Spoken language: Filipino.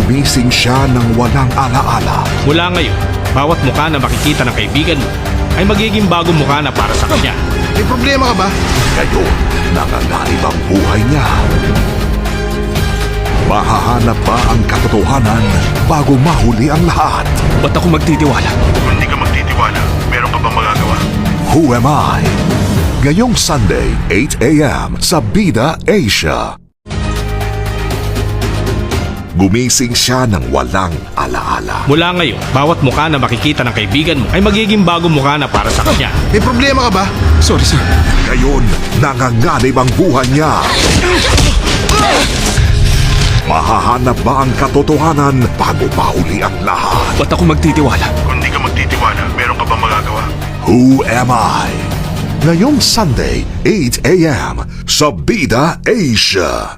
Gumising siya ng walang alaala. Mula ngayon, bawat mukha na makikita ng kaibigan mo ay magiging bagong mukha na para sa kanya. May problema ka ba? Ngayon, nanganganib ang buhay niya. Mahahanap ba ang katotohanan bago mahuli ang lahat? Ba't ako magtitiwala? Kung hindi ka magtitiwala, meron ka bang magagawa? Who Am I? Ngayong Sunday, 8 a.m. sa Bida Asia. Gumising siya ng walang alaala. Mula ngayon, bawat mukha na makikita ng kaibigan mo ay magiging bagong mukha na para sa kanya. May problema ka ba? Sorry, sir. Ngayon, nanganganib ang buhay niya. Mahahanap ba ang katotohanan bago mahuli ang lahat? Ba't ako magtitiwala? Kung hindi ka magtitiwala, meron ka bang magagawa? Who Am I? Ngayong Sunday, 8 a.m. sa Bida Asia.